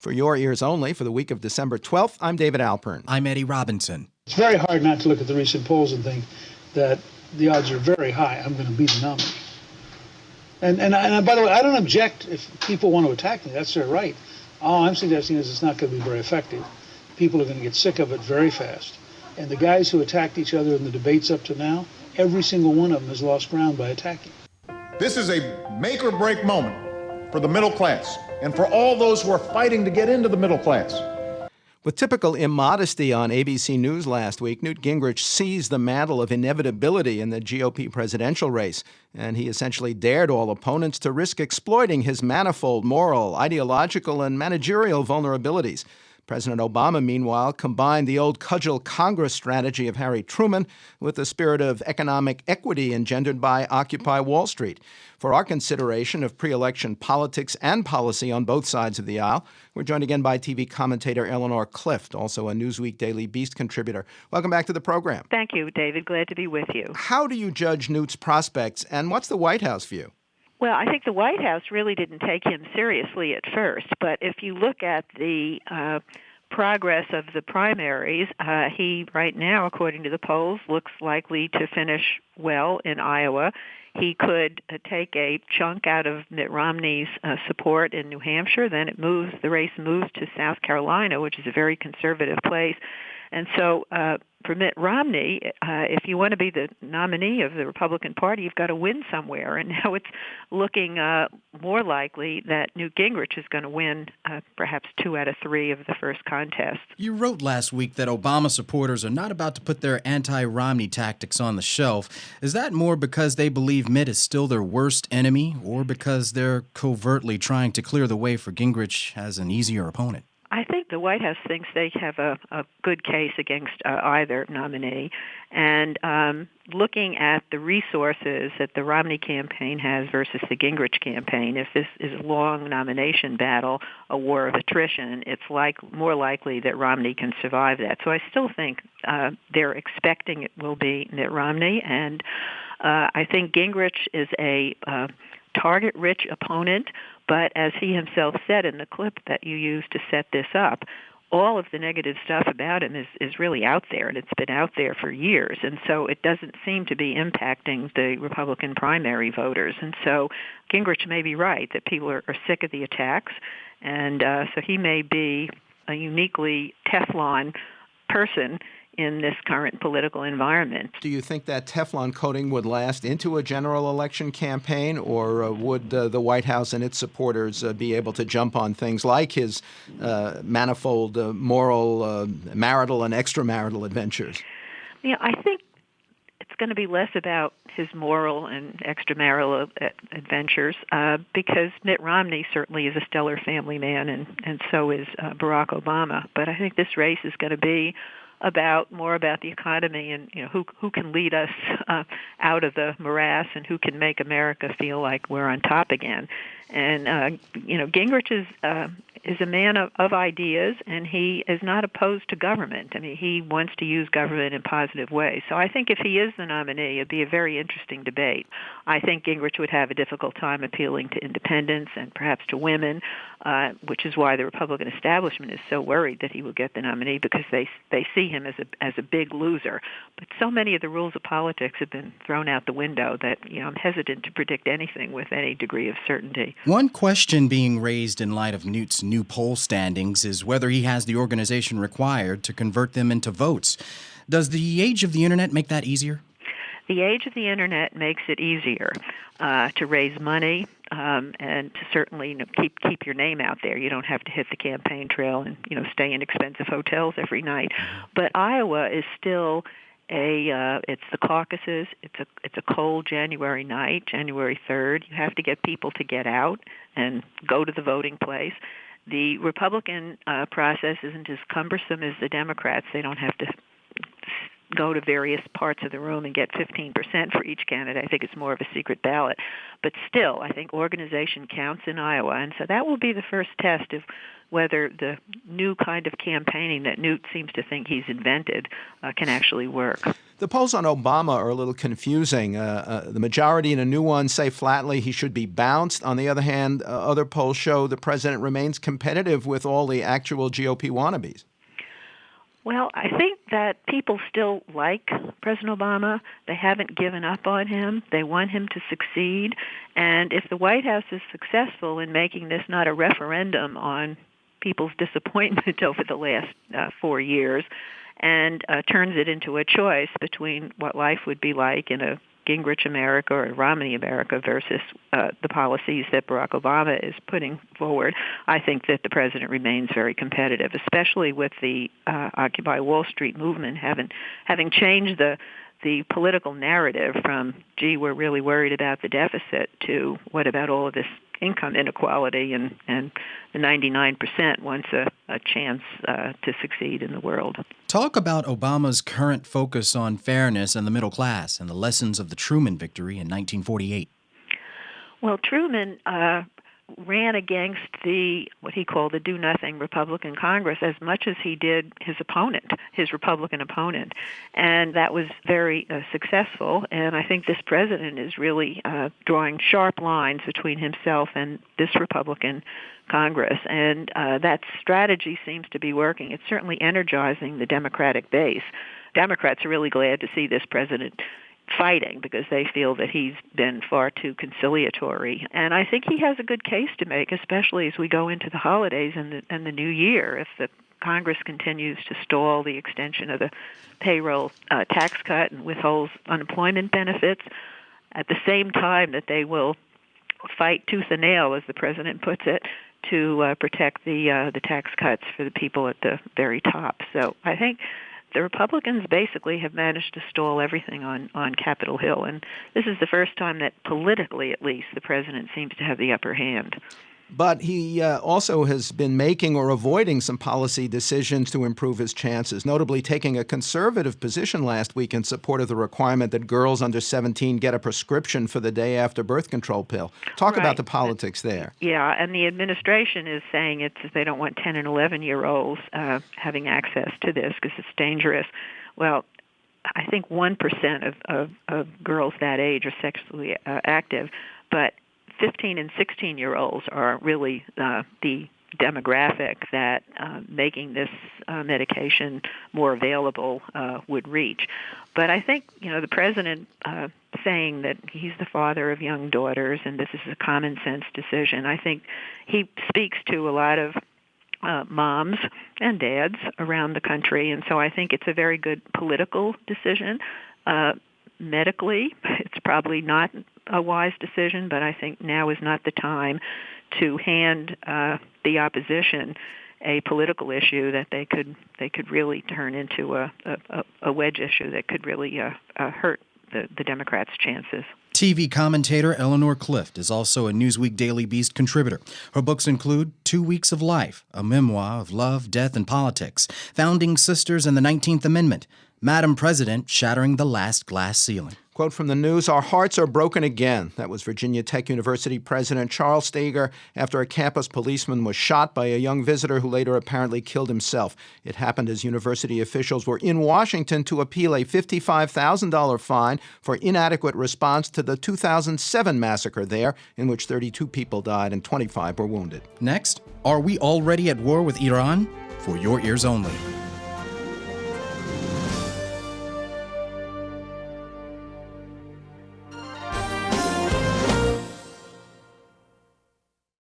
For your ears only, for the week of December 12th, I'm David Alpern. I'm Eddie Robinson. It's very hard not to look at the recent polls and think that the odds are very high I'm going to be the nominee. And by the way, I don't object if people want to attack me. That's their right. All I'm suggesting is it's not going to be very effective. People are going to get sick of it very fast. And the guys who attacked each other in the debates up to now, every single one of them has lost ground by attacking. This is a make or break moment for the middle class and for all those who are fighting to get into the middle class. With typical immodesty on ABC News last week, Newt Gingrich seized the mantle of inevitability in the GOP presidential race, and he essentially dared all opponents to risk exploiting his manifold moral, ideological, and managerial vulnerabilities. President Obama, meanwhile, combined the old cudgel Congress strategy of Harry Truman with the spirit of economic equity engendered by Occupy Wall Street. For our consideration of pre-election politics and policy on both sides of the aisle, we're joined again by TV commentator Eleanor Clift, also a Newsweek Daily Beast contributor. Welcome back to the program. Thank you, David. Glad to be with you. How do you judge Newt's prospects, and what's the White House view? Well, I think the White House really didn't take him seriously at first, but if you look at the progress of the primaries, he right now, according to the polls, looks likely to finish well in Iowa. He could take a chunk out of Mitt Romney's support in New Hampshire. Then the race moves to South Carolina, which is a very conservative place. And so for Mitt Romney, if you want to be the nominee of the Republican Party, you've got to win somewhere. And now it's looking more likely that Newt Gingrich is going to win perhaps 2 out of 3 of the first contest. You wrote last week that Obama supporters are not about to put their anti-Romney tactics on the shelf. Is that more because they believe Mitt is still their worst enemy, or because they're covertly trying to clear the way for Gingrich as an easier opponent? I think the White House thinks they have a good case against either nominee. And looking at the resources that the Romney campaign has versus the Gingrich campaign, if this is a long nomination battle, a war of attrition, it's more likely that Romney can survive that. So I still think they're expecting it will be Mitt Romney. And I think Gingrich is a target-rich opponent, but as he himself said in the clip that you used to set this up, all of the negative stuff about him is really out there, and it's been out there for years. And so it doesn't seem to be impacting the Republican primary voters. And so Gingrich may be right that people are sick of the attacks, and so he may be a uniquely Teflon person in this current political environment. Do you think that Teflon coating would last into a general election campaign, or would the White House and its supporters be able to jump on things like his manifold moral, marital, and extramarital adventures? Yeah, I think it's going to be less about his moral and extramarital adventures because Mitt Romney certainly is a stellar family man, and so is Barack Obama. But I think this race is going to be more about the economy and who can lead us out of the morass and who can make America feel like we're on top again. And Gingrich is a man of ideas, and he is not opposed to government. I mean, he wants to use government in positive ways. So I think if he is the nominee, it'd be a very interesting debate. I think Gingrich would have a difficult time appealing to independents and perhaps to women, which is why the Republican establishment is so worried that he will get the nominee, because they see him as a big loser. But so many of the rules of politics have been thrown out the window that I'm hesitant to predict anything with any degree of certainty. One question being raised in light of Newt's new poll standings is whether he has the organization required to convert them into votes. Does the age of the Internet make that easier? The age of the Internet makes it easier to raise money and to certainly keep your name out there. You don't have to hit the campaign trail and stay in expensive hotels every night. But Iowa is still it's the caucuses. It's a cold January night, January 3rd. You have to get people to get out and go to the voting place. The Republican process isn't as cumbersome as the Democrats. They don't have to go to various parts of the room and get 15% for each candidate. I think it's more of a secret ballot. But still, I think organization counts in Iowa. And so that will be the first test of whether the new kind of campaigning that Newt seems to think he's invented can actually work. The polls on Obama are a little confusing. The majority in a new one say flatly he should be bounced. On the other hand, other polls show the president remains competitive with all the actual GOP wannabes. Well, I think that people still like President Obama. They haven't given up on him. They want him to succeed. And if the White House is successful in making this not a referendum on people's disappointment over the last 4 years and turns it into a choice between what life would be like in a Gingrich America or Romney America versus the policies that Barack Obama is putting forward, I think that the president remains very competitive, especially with the Occupy Wall Street movement having changed the political narrative from, gee, we're really worried about the deficit, to what about all of this income inequality and the 99% wants a chance to succeed in the world. Talk about Obama's current focus on fairness and the middle class and the lessons of the Truman victory in 1948. Well, Truman ran against what he called the do-nothing Republican Congress as much as he did his Republican opponent. And that was very successful. And I think this president is really drawing sharp lines between himself and this Republican Congress. And that strategy seems to be working. It's certainly energizing the Democratic base. Democrats are really glad to see this president fighting because they feel that he's been far too conciliatory. And I think he has a good case to make, especially as we go into the holidays and the new year. If the Congress continues to stall the extension of the payroll tax cut and withholds unemployment benefits, at the same time that they will fight tooth and nail, as the president puts it, to protect the tax cuts for the people at the very top. So I think the Republicans basically have managed to stall everything on Capitol Hill, and this is the first time that politically, at least, the president seems to have the upper hand. But he also has been making or avoiding some policy decisions to improve his chances, notably taking a conservative position last week in support of the requirement that girls under 17 get a prescription for the day after birth control pill. Talk about the politics there. Yeah, and the administration is saying they don't want 10 and 11-year-olds having access to this because it's dangerous. Well, I think 1% of girls that age are sexually active, but 15 and 16-year-olds are really the demographic that making this medication more available would reach. But I think, the president saying that he's the father of young daughters and this is a common sense decision, I think he speaks to a lot of moms and dads around the country. And so I think it's a very good political decision. Medically, it's probably not a wise decision, but I think now is not the time to hand the opposition a political issue that they could really turn into a wedge issue that could really hurt the Democrats' chances. TV commentator Eleanor Clift is also a Newsweek Daily Beast contributor. Her books include 2 Weeks of Life, a memoir of love, death, and politics, Founding Sisters and the 19th Amendment, Madam President, Shattering the Last Glass Ceiling. Quote from the news, "Our hearts are broken again." That was Virginia Tech University President Charles Steger after a campus policeman was shot by a young visitor who later apparently killed himself. It happened as university officials were in Washington to appeal a $55,000 fine for inadequate response to the 2007 massacre there, in which 32 people died and 25 were wounded. Next, are we already at war with Iran? For your ears only.